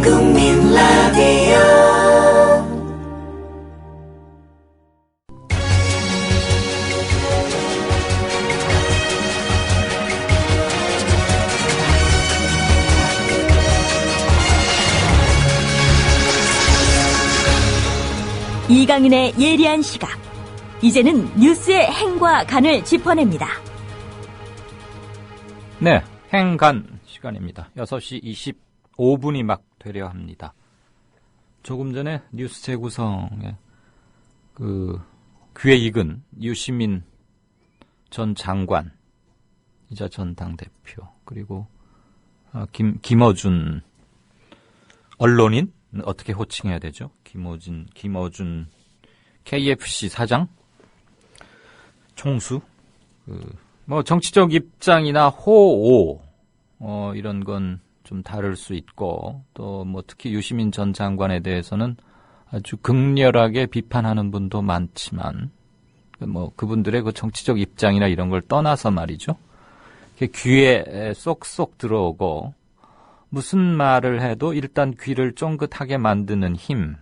국민 라디오 이강인의 예리한 시각. 이제는 뉴스의 행과 간을 짚어냅니다. 네, 행간 시간입니다. 6시 25분이 막 되려 합니다. 조금 전에 뉴스 재구성에 귀에 익은 유시민 전 장관, 이자 전 당대표, 그리고 김어준 언론인? 어떻게 호칭해야 되죠? 김어준 KFC 사장? 총수? 정치적 입장이나 호오, 이런 건 좀 다를 수 있고, 또 특히 유시민 전 장관에 대해서는 아주 극렬하게 비판하는 분도 많지만, 그분들의 그 정치적 입장이나 이런 걸 떠나서 말이죠. 귀에 쏙쏙 들어오고, 무슨 말을 해도 일단 귀를 쫑긋하게 만드는 힘,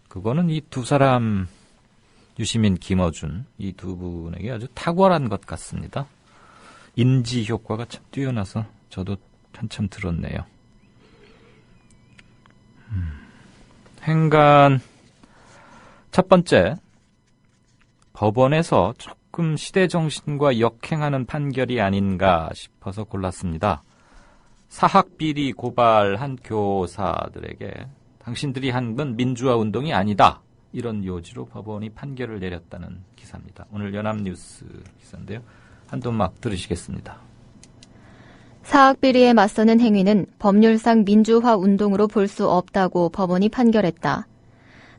그거는 이 두 사람, 유시민, 김어준, 이 두 분에게 아주 탁월한 것 같습니다. 인지 효과가 참 뛰어나서 저도 한참 들었네요. 행간 첫 번째, 법원에서 조금 시대정신과 역행하는 판결이 아닌가 싶어서 골랐습니다. 사학비리 고발한 교사들에게 당신들이 한 건 민주화 운동이 아니다, 이런 요지로 법원이 판결을 내렸다는 기사입니다. 오늘 연합뉴스 기사인데요. 한돈막 들으시겠습니다. 사학비리에 맞서는 행위는 법률상 민주화 운동으로 볼 수 없다고 법원이 판결했다.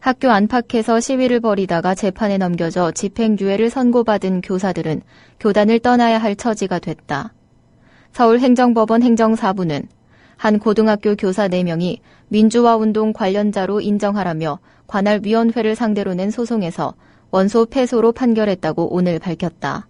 학교 안팎에서 시위를 벌이다가 재판에 넘겨져 집행유예를 선고받은 교사들은 교단을 떠나야 할 처지가 됐다. 서울행정법원 행정사부는 한 고등학교 교사 4명이 민주화 운동 관련자로 인정하라며 관할 위원회를 상대로 낸 소송에서 원소 패소로 판결했다고 오늘 밝혔다.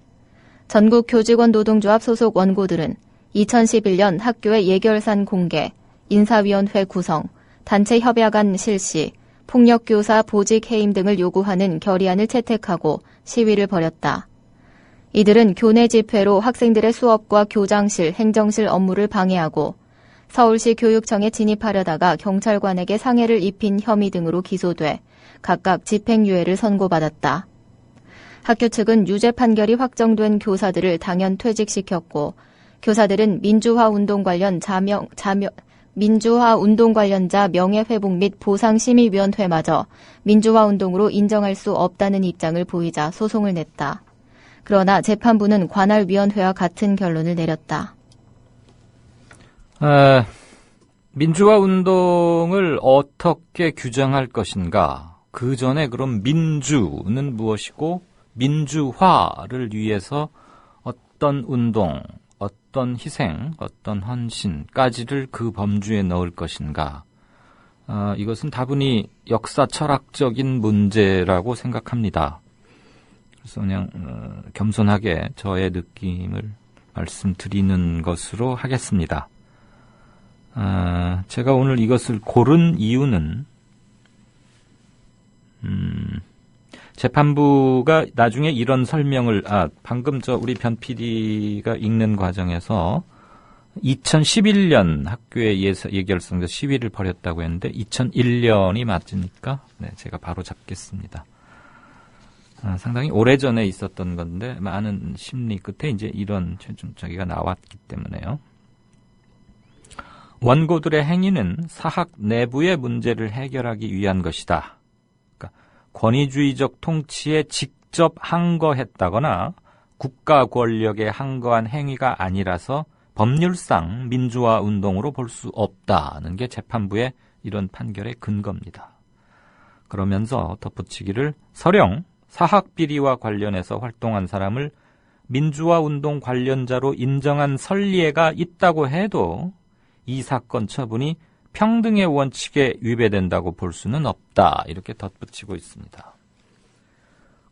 전국 교직원 노동조합 소속 원고들은 2011년 학교의 예결산 공개, 인사위원회 구성, 단체 협약안 실시, 폭력교사 보직 해임 등을 요구하는 결의안을 채택하고 시위를 벌였다. 이들은 교내 집회로 학생들의 수업과 교장실, 행정실 업무를 방해하고 서울시 교육청에 진입하려다가 경찰관에게 상해를 입힌 혐의 등으로 기소돼 각각 집행유예를 선고받았다. 학교 측은 유죄 판결이 확정된 교사들을 당연 퇴직시켰고, 교사들은 민주화 운동 관련자 명예회복 및 보상심의위원회마저 민주화 운동으로 인정할 수 없다는 입장을 보이자 소송을 냈다. 그러나 재판부는 관할 위원회와 같은 결론을 내렸다. 민주화 운동을 어떻게 규정할 것인가? 그 전에 그럼 민주는 무엇이고 민주화를 위해서 어떤 운동, 어떤 희생, 어떤 헌신까지를 그 범주에 넣을 것인가? 이것은 다분히 역사 철학적인 문제라고 생각합니다. 그래서 그냥 겸손하게 저의 느낌을 말씀드리는 것으로 하겠습니다. 제가 오늘 이것을 고른 이유는 재판부가 나중에 이런 설명을, 방금 우리 변 PD가 읽는 과정에서 2011년 학교의 예결성에서 시위를 벌였다고 했는데 2001년이 맞으니까 제가 바로 잡겠습니다. 상당히 오래전에 있었던 건데 많은 심리 끝에 이제 이런 최종적이가 나왔기 때문에요. 원고들의 행위는 사학 내부의 문제를 해결하기 위한 것이다. 권위주의적 통치에 직접 항거했다거나 국가 권력에 항거한 행위가 아니라서 법률상 민주화 운동으로 볼 수 없다는 게 재판부의 이런 판결의 근거입니다. 그러면서 덧붙이기를 서령 사학비리와 관련해서 활동한 사람을 민주화 운동 관련자로 인정한 선례가 있다고 해도 이 사건 처분이 평등의 원칙에 위배된다고 볼 수는 없다. 이렇게 덧붙이고 있습니다.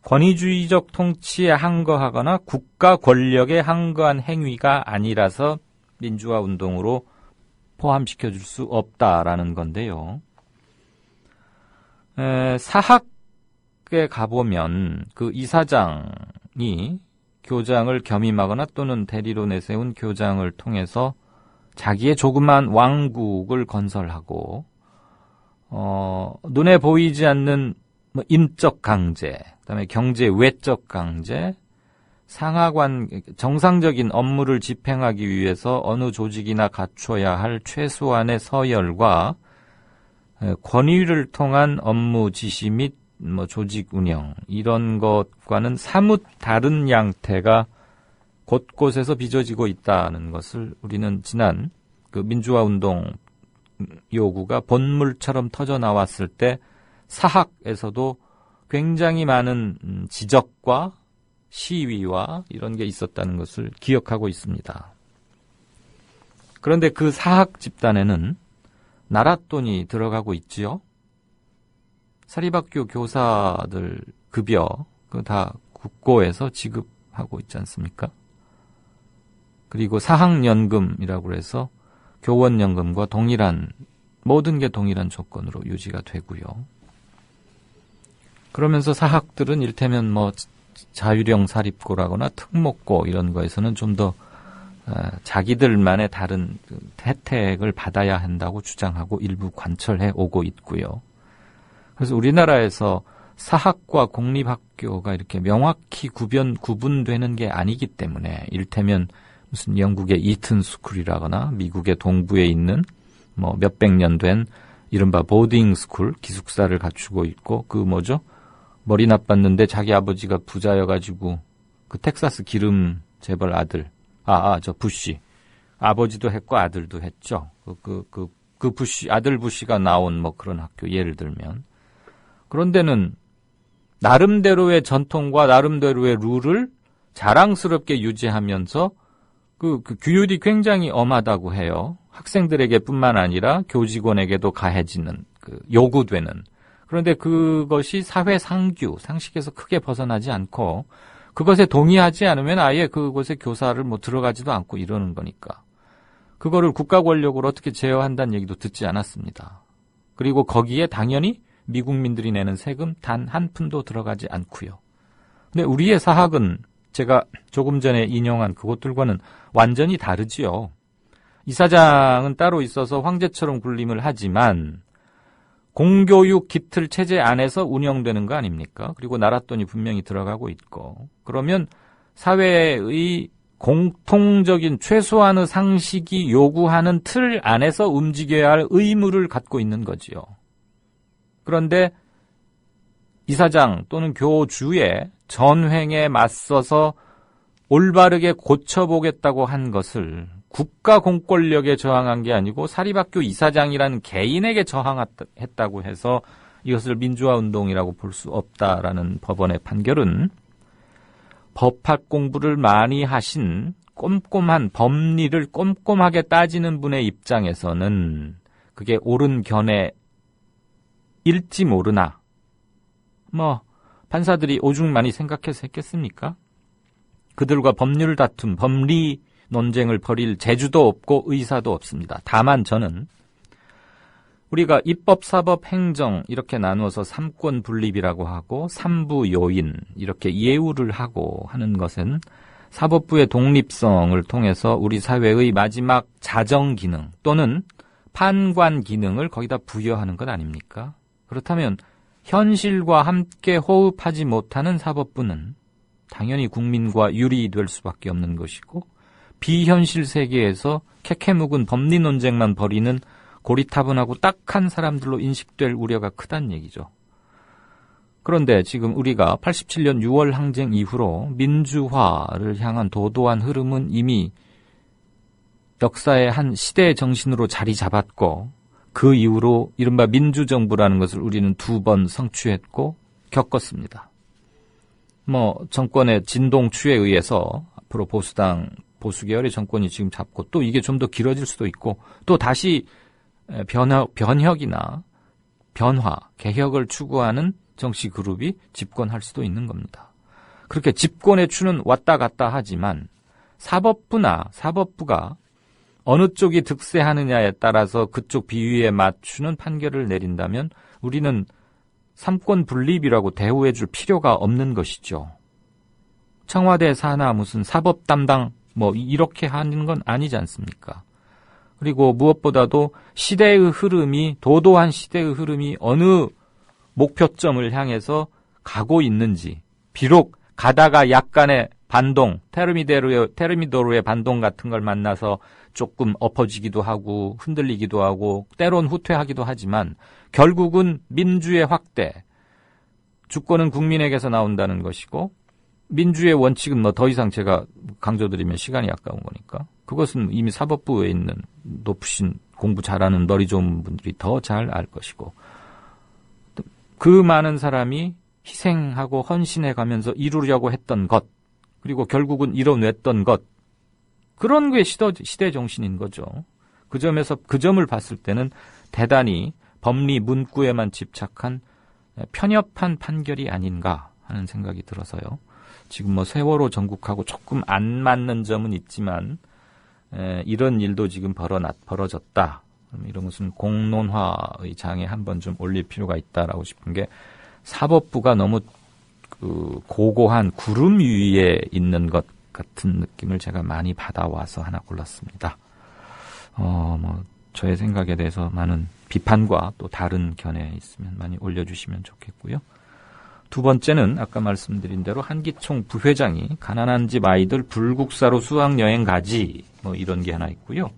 권위주의적 통치에 항거하거나 국가 권력에 항거한 행위가 아니라서 민주화 운동으로 포함시켜 줄 수 없다라는 건데요. 사학에 가보면 그 이사장이 교장을 겸임하거나 또는 대리로 내세운 교장을 통해서 자기의 조그만 왕국을 건설하고 눈에 보이지 않는 인적 강제, 그다음에 경제 외적 강제, 상하관 정상적인 업무를 집행하기 위해서 어느 조직이나 갖춰야 할 최소한의 서열과 권위를 통한 업무 지시 및 조직 운영 이런 것과는 사뭇 다른 양태가 곳곳에서 빚어지고 있다는 것을 우리는 지난 그 민주화 운동 요구가 본물처럼 터져 나왔을 때 사학에서도 굉장히 많은 지적과 시위와 이런 게 있었다는 것을 기억하고 있습니다. 그런데 그 사학 집단에는 나라 돈이 들어가고 있지요. 사립학교 교사들 급여 그거 다 국고에서 지급하고 있지 않습니까? 그리고 사학연금이라고 해서 교원연금과 동일한 모든 게 동일한 조건으로 유지가 되고요. 그러면서 사학들은 이를테면 자유령 사립고라거나 특목고 이런 거에서는 좀 더 자기들만의 다른 혜택을 받아야 한다고 주장하고 일부 관철해 오고 있고요. 그래서 우리나라에서 사학과 공립학교가 이렇게 명확히 구분되는 게 아니기 때문에 이를테면 무슨 영국의 이튼 스쿨이라거나 미국의 동부에 있는 몇백 년 된 이른바 보딩 스쿨 기숙사를 갖추고 있고 머리 나빴는데 자기 아버지가 부자여가지고 그 텍사스 기름 재벌 아들 저 부시 아버지도 했고 아들도 했죠. 그 부시 아들 부시가 나온 그런 학교 예를 들면 그런 데는 나름대로의 전통과 나름대로의 룰을 자랑스럽게 유지하면서 그 규율이 굉장히 엄하다고 해요. 학생들에게 뿐만 아니라 교직원에게도 가해지는 요구되는. 그런데 그것이 사회 상식에서 크게 벗어나지 않고 그것에 동의하지 않으면 아예 그곳에 교사를 들어가지도 않고 이러는 거니까. 그거를 국가 권력으로 어떻게 제어한다는 얘기도 듣지 않았습니다. 그리고 거기에 당연히 미국민들이 내는 세금 단 한 푼도 들어가지 않고요. 근데 우리의 사학은 제가 조금 전에 인용한 그것들과는 완전히 다르지요. 이사장은 따로 있어서 황제처럼 군림을 하지만 공교육 기틀 체제 안에서 운영되는 거 아닙니까? 그리고 나라 돈이 분명히 들어가고 있고 그러면 사회의 공통적인 최소한의 상식이 요구하는 틀 안에서 움직여야 할 의무를 갖고 있는 거지요. 그런데 이사장 또는 교주의 전횡에 맞서서 올바르게 고쳐보겠다고 한 것을 국가 공권력에 저항한 게 아니고 사립학교 이사장이라는 개인에게 저항했다고 해서 이것을 민주화 운동이라고 볼 수 없다라는 법원의 판결은 법학 공부를 많이 하신 꼼꼼한 법리를 꼼꼼하게 따지는 분의 입장에서는 그게 옳은 견해일지 모르나 판사들이 오죽 많이 생각해서 했겠습니까? 그들과 법률 다툼, 법리 논쟁을 벌일 재주도 없고 의사도 없습니다. 다만 저는 우리가 입법, 사법, 행정 이렇게 나누어서 삼권 분립이라고 하고 삼부 요인 이렇게 예우를 하고 하는 것은 사법부의 독립성을 통해서 우리 사회의 마지막 자정 기능 또는 판관 기능을 거기다 부여하는 것 아닙니까? 그렇다면 현실과 함께 호흡하지 못하는 사법부는 당연히 국민과 유리될 수밖에 없는 것이고 비현실 세계에서 캐캐묵은 법리 논쟁만 벌이는 고리타분하고 딱한 사람들로 인식될 우려가 크다는 얘기죠. 그런데 지금 우리가 87년 6월 항쟁 이후로 민주화를 향한 도도한 흐름은 이미 역사의 한 시대의 정신으로 자리 잡았고 그 이후로 이른바 민주정부라는 것을 우리는 2번 성취했고 겪었습니다. 정권의 진동추에 의해서 앞으로 보수계열의 정권이 지금 잡고 또 이게 좀 더 길어질 수도 있고 또 다시 변혁이나 변화, 개혁을 추구하는 정치 그룹이 집권할 수도 있는 겁니다. 그렇게 집권의 추는 왔다 갔다 하지만 사법부가 어느 쪽이 득세하느냐에 따라서 그쪽 비위에 맞추는 판결을 내린다면 우리는 삼권 분립이라고 대우해 줄 필요가 없는 것이죠. 청와대 산하 무슨 사법 담당 이렇게 하는 건 아니지 않습니까? 그리고 무엇보다도 도도한 시대의 흐름이 어느 목표점을 향해서 가고 있는지, 비록 가다가 약간의 반동, 테르미도르의 반동 같은 걸 만나서 조금 엎어지기도 하고 흔들리기도 하고 때론 후퇴하기도 하지만 결국은 민주의 확대, 주권은 국민에게서 나온다는 것이고 민주의 원칙은 더 이상 제가 강조드리면 시간이 아까운 거니까 그것은 이미 사법부에 있는 높으신 공부 잘하는 머리 좋은 분들이 더 잘 알 것이고 그 많은 사람이 희생하고 헌신해 가면서 이루려고 했던 것 그리고 결국은 이뤄냈던 것 그런 게 시대 정신인 거죠. 그 점을 봤을 때는 대단히 법리 문구에만 집착한 편협한 판결이 아닌가 하는 생각이 들어서요. 지금 세월호 전국하고 조금 안 맞는 점은 있지만 이런 일도 지금 벌어졌다. 이런 것은 공론화의 장에 한번 좀 올릴 필요가 있다라고 싶은 게 사법부가 너무 고고한 구름 위에 있는 것 같은 느낌을 제가 많이 받아와서 하나 골랐습니다. 저의 생각에 대해서 많은 비판과 또 다른 견해 있으면 많이 올려주시면 좋겠고요. 두 번째는 아까 말씀드린 대로 한기총 부회장이 가난한 집 아이들 불국사로 수학여행 가지 이런 게 하나 있고요.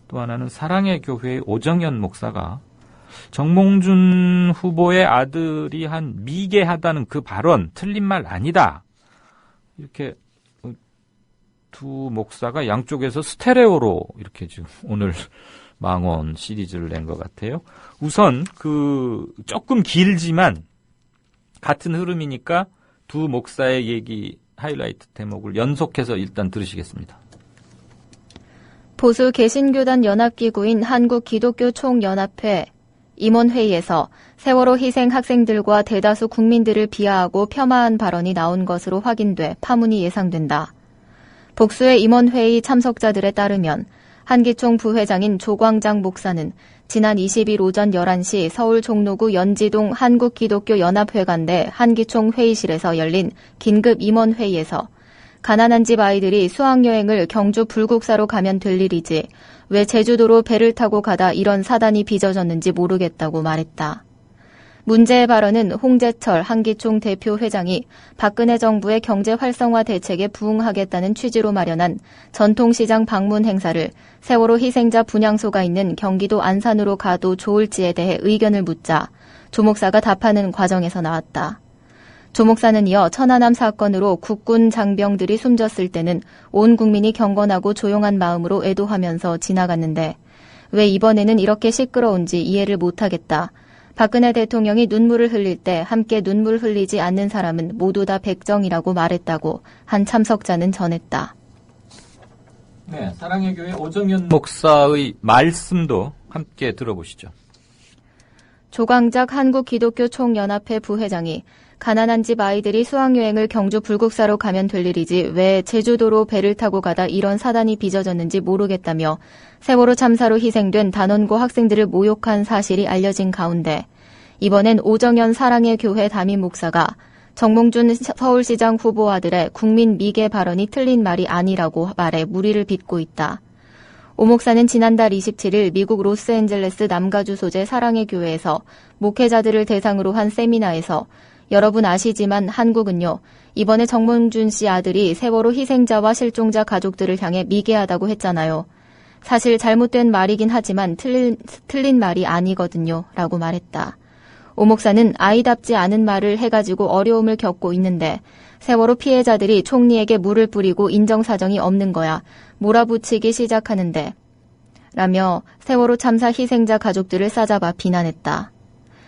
또 하나는 사랑의 교회의 오정현 목사가 정몽준 후보의 아들이 한 미개하다는 그 발언 틀린 말 아니다. 이렇게 두 목사가 양쪽에서 스테레오로 이렇게 지금 오늘 망원 시리즈를 낸 것 같아요. 우선 조금 길지만 같은 흐름이니까 두 목사의 얘기 하이라이트 대목을 연속해서 일단 들으시겠습니다. 보수 개신교단 연합기구인 한국기독교총연합회 임원회의에서 세월호 희생 학생들과 대다수 국민들을 비하하고 폄하한 발언이 나온 것으로 확인돼 파문이 예상된다. 복수의 임원회의 참석자들에 따르면 한기총 부회장인 조광장 목사는 지난 20일 오전 11시 서울 종로구 연지동 한국기독교연합회관 내 한기총 회의실에서 열린 긴급 임원회의에서 가난한 집 아이들이 수학여행을 경주 불국사로 가면 될 일이지 왜 제주도로 배를 타고 가다 이런 사단이 빚어졌는지 모르겠다고 말했다. 문제의 발언은 홍재철 한기총 대표 회장이 박근혜 정부의 경제 활성화 대책에 부응하겠다는 취지로 마련한 전통시장 방문 행사를 세월호 희생자 분향소가 있는 경기도 안산으로 가도 좋을지에 대해 의견을 묻자 조 목사가 답하는 과정에서 나왔다. 조 목사는 이어 천안함 사건으로 국군 장병들이 숨졌을 때는 온 국민이 경건하고 조용한 마음으로 애도하면서 지나갔는데 왜 이번에는 이렇게 시끄러운지 이해를 못하겠다. 박근혜 대통령이 눈물을 흘릴 때 함께 눈물 흘리지 않는 사람은 모두 다 백정이라고 말했다고 한 참석자는 전했다. 네, 사랑의 교회 오정현 목사의 말씀도 함께 들어보시죠. 조광작 한국기독교총연합회 부회장이 가난한 집 아이들이 수학여행을 경주 불국사로 가면 될 일이지 왜 제주도로 배를 타고 가다 이런 사단이 빚어졌는지 모르겠다며 세월호 참사로 희생된 단원고 학생들을 모욕한 사실이 알려진 가운데 이번엔 오정현 사랑의 교회 담임 목사가 정몽준 서울시장 후보 아들의 국민 미개 발언이 틀린 말이 아니라고 말해 무리를 빚고 있다. 오 목사는 지난달 27일 미국 로스앤젤레스 남가주 소재 사랑의 교회에서 목회자들을 대상으로 한 세미나에서 여러분 아시지만 한국은요, 이번에 정몽준 씨 아들이 세월호 희생자와 실종자 가족들을 향해 미개하다고 했잖아요. 사실 잘못된 말이긴 하지만 틀린 말이 아니거든요. 라고 말했다. 오 목사는 아이답지 않은 말을 해가지고 어려움을 겪고 있는데 세월호 피해자들이 총리에게 물을 뿌리고 인정사정이 없는 거야. 몰아붙이기 시작하는데 라며 세월호 참사 희생자 가족들을 싸잡아 비난했다.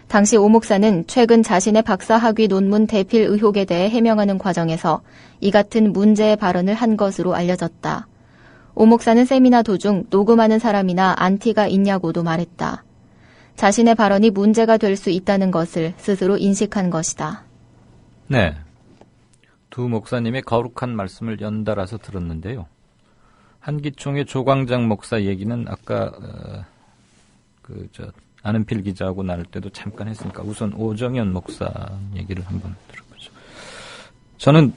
당시 오 목사는 최근 자신의 박사학위 논문 대필 의혹에 대해 해명하는 과정에서 이 같은 문제의 발언을 한 것으로 알려졌다. 오 목사는 세미나 도중 녹음하는 사람이나 안티가 있냐고도 말했다. 자신의 발언이 문제가 될 수 있다는 것을 스스로 인식한 것이다. 네, 두 목사님의 거룩한 말씀을 연달아서 들었는데요. 한기총의 조광장 목사 얘기는 아까 아는필 기자하고 나눌 때도 잠깐 했으니까 우선 오정현 목사 얘기를 한번 들어보죠. 저는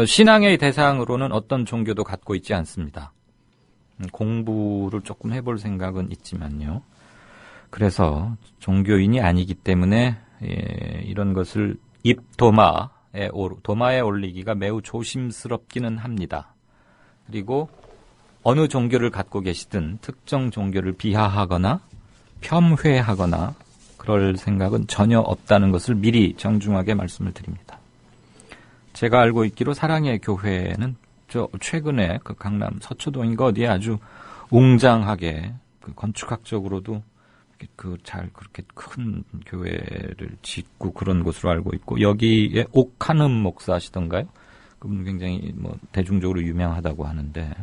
신앙의 대상으로는 어떤 종교도 갖고 있지 않습니다. 공부를 조금 해볼 생각은 있지만요. 그래서 종교인이 아니기 때문에 이런 것을 도마에 올리기가 매우 조심스럽기는 합니다. 그리고 어느 종교를 갖고 계시든 특정 종교를 비하하거나 폄훼하거나 그럴 생각은 전혀 없다는 것을 미리 정중하게 말씀을 드립니다. 제가 알고 있기로 사랑의 교회는 최근에 그 강남 서초동인가 어디에 아주 웅장하게 건축학적으로도 그렇게 큰 교회를 짓고 그런 곳으로 알고 있고, 여기에 옥한흠 목사시던가요? 그분 굉장히 대중적으로 유명하다고 하는데,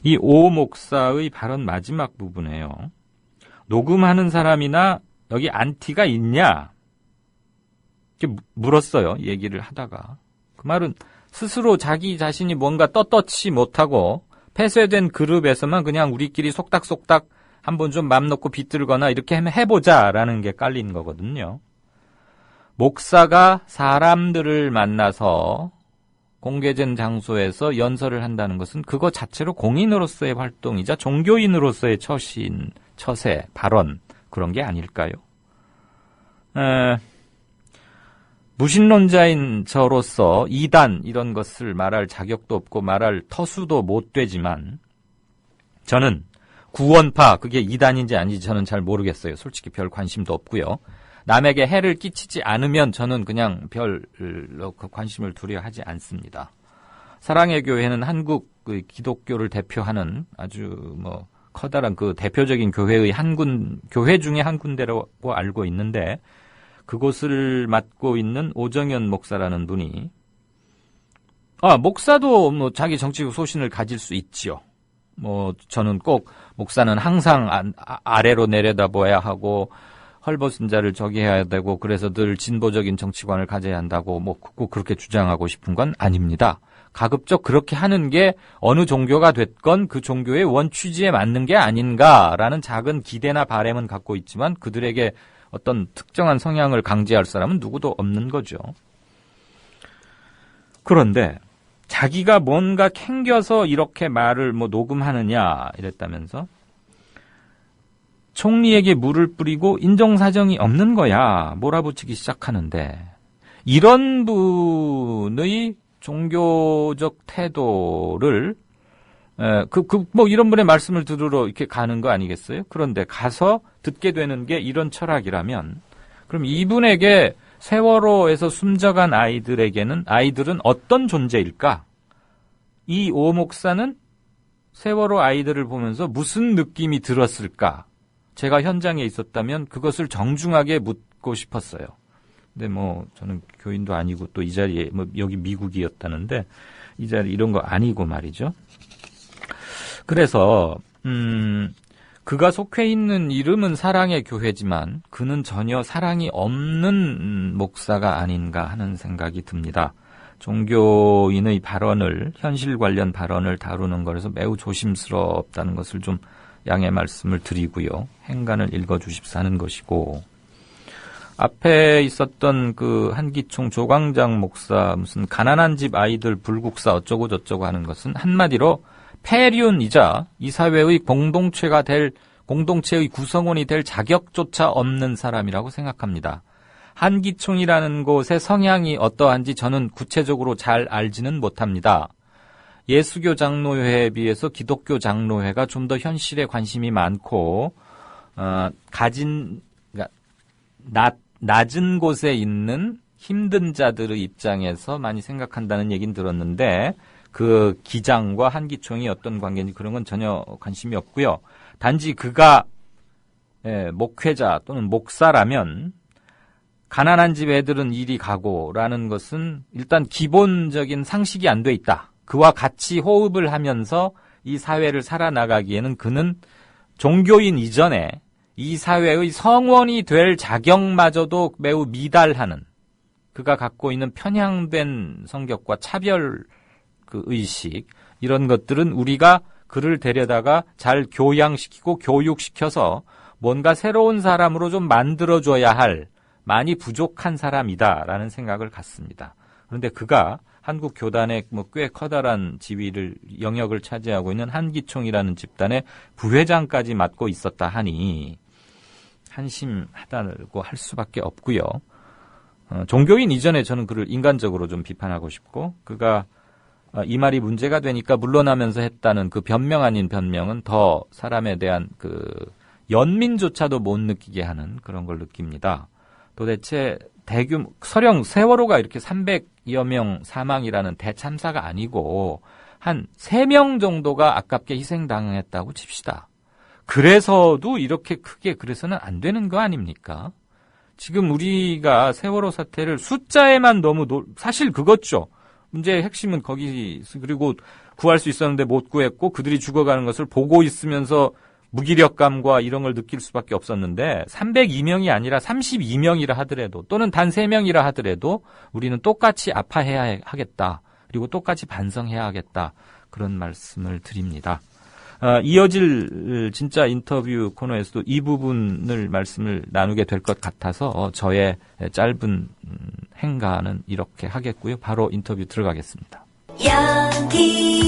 이 오 목사의 발언 마지막 부분에요. 녹음하는 사람이나 여기 안티가 있냐? 이렇게 물었어요. 얘기를 하다가. 그 말은 스스로 자기 자신이 뭔가 떳떳이 못하고 폐쇄된 그룹에서만 그냥 우리끼리 속닥속닥 한번 좀 맘 놓고 비틀거나 이렇게 해보자라는 게 깔린 거거든요. 목사가 사람들을 만나서 공개된 장소에서 연설을 한다는 것은 그거 자체로 공인으로서의 활동이자 종교인으로서의 처세, 발언 그런 게 아닐까요? 무신론자인 저로서 이단 이런 것을 말할 자격도 없고 말할 터수도 못 되지만 저는 구원파, 그게 이단인지 아닌지 저는 잘 모르겠어요. 솔직히 별 관심도 없고요. 남에게 해를 끼치지 않으면 저는 그냥 별로 관심을 두려 하지 않습니다. 사랑의 교회는 한국 기독교를 대표하는 아주 커다란 그 대표적인 교회 중에 한 군데라고 알고 있는데, 그곳을 맡고 있는 오정현 목사라는 분이 목사도 자기 정치적 소신을 가질 수 있지요. 저는 꼭 목사는 항상 아래로 내려다봐야 하고 헐벗은 자를 저기해야 되고 그래서 늘 진보적인 정치관을 가져야 한다고 꼭 그렇게 주장하고 싶은 건 아닙니다. 가급적 그렇게 하는 게 어느 종교가 됐건 그 종교의 원취지에 맞는 게 아닌가라는 작은 기대나 바람은 갖고 있지만 그들에게 어떤 특정한 성향을 강제할 사람은 누구도 없는 거죠. 그런데 자기가 뭔가 캥겨서 이렇게 말을 녹음하느냐 이랬다면서 총리에게 물을 뿌리고 인정사정이 없는 거야 몰아붙이기 시작하는데, 이런 분의 종교적 태도를 이런 분의 말씀을 들으러 이렇게 가는 거 아니겠어요? 그런데 가서 듣게 되는 게 이런 철학이라면, 그럼 이분에게 세월호에서 숨져간 아이들은 어떤 존재일까? 이 오 목사는 세월호 아이들을 보면서 무슨 느낌이 들었을까? 제가 현장에 있었다면 그것을 정중하게 묻고 싶었어요. 근데 저는 교인도 아니고 또 이 자리에 여기 미국이었다는데 이 자리 이런 거 아니고 말이죠. 그래서 그가 속해 있는 이름은 사랑의 교회지만 그는 전혀 사랑이 없는 목사가 아닌가 하는 생각이 듭니다. 종교인의 발언을, 현실 관련 발언을 다루는 것에서 매우 조심스럽다는 것을 좀 양해 말씀을 드리고요. 행간을 읽어주십사 하는 것이고, 앞에 있었던 그 한기총 조광장 목사 무슨 가난한 집 아이들 불국사 어쩌고 저쩌고 하는 것은 한마디로 폐륜이자 이 사회의 공동체의 구성원이 될 자격조차 없는 사람이라고 생각합니다. 한기총이라는 곳의 성향이 어떠한지 저는 구체적으로 잘 알지는 못합니다. 예수교 장로회에 비해서 기독교 장로회가 좀 더 현실에 관심이 많고 낮은 곳에 있는 힘든 자들의 입장에서 많이 생각한다는 얘기는 들었는데, 그 기장과 한기총이 어떤 관계인지 그런 건 전혀 관심이 없고요. 단지 그가 목회자 또는 목사라면 가난한 집 애들은 이리 가고라는 것은 일단 기본적인 상식이 안 돼 있다. 그와 같이 호흡을 하면서 이 사회를 살아나가기에는 그는 종교인 이전에 이 사회의 성원이 될 자격마저도 매우 미달하는, 그가 갖고 있는 편향된 성격과 차별 그 의식, 이런 것들은 우리가 그를 데려다가 잘 교양시키고 교육시켜서 뭔가 새로운 사람으로 좀 만들어줘야 할 많이 부족한 사람이다라는 생각을 갖습니다. 그런데 그가 한국 교단의 꽤 커다란 지위를, 영역을 차지하고 있는 한기총이라는 집단의 부회장까지 맡고 있었다 하니 한심하다고 할 수밖에 없고요. 종교인 이전에 저는 그를 인간적으로 좀 비판하고 싶고, 그가 이 말이 문제가 되니까 물러나면서 했다는 그 변명 아닌 변명은 더 사람에 대한 그 연민조차도 못 느끼게 하는 그런 걸 느낍니다. 도대체 설령 세월호가 이렇게 300여 명 사망이라는 대참사가 아니고 한 3명 정도가 아깝게 희생당했다고 칩시다. 그래서도 이렇게 크게 그래서는 안 되는 거 아닙니까? 지금 우리가 세월호 사태를 숫자에만 너무 사실 그것죠. 문제의 핵심은 거기, 그리고 구할 수 있었는데 못 구했고 그들이 죽어가는 것을 보고 있으면서 무기력감과 이런 걸 느낄 수밖에 없었는데 302명이 아니라 32명이라 하더라도 또는 단 3명이라 하더라도 우리는 똑같이 아파해야 하겠다. 그리고 똑같이 반성해야 하겠다. 그런 말씀을 드립니다. 이어질 진짜 인터뷰 코너에서도 이 부분을 말씀을 나누게 될 것 같아서 저의 짧은 행가는 이렇게 하겠고요. 바로 인터뷰 들어가겠습니다. 여기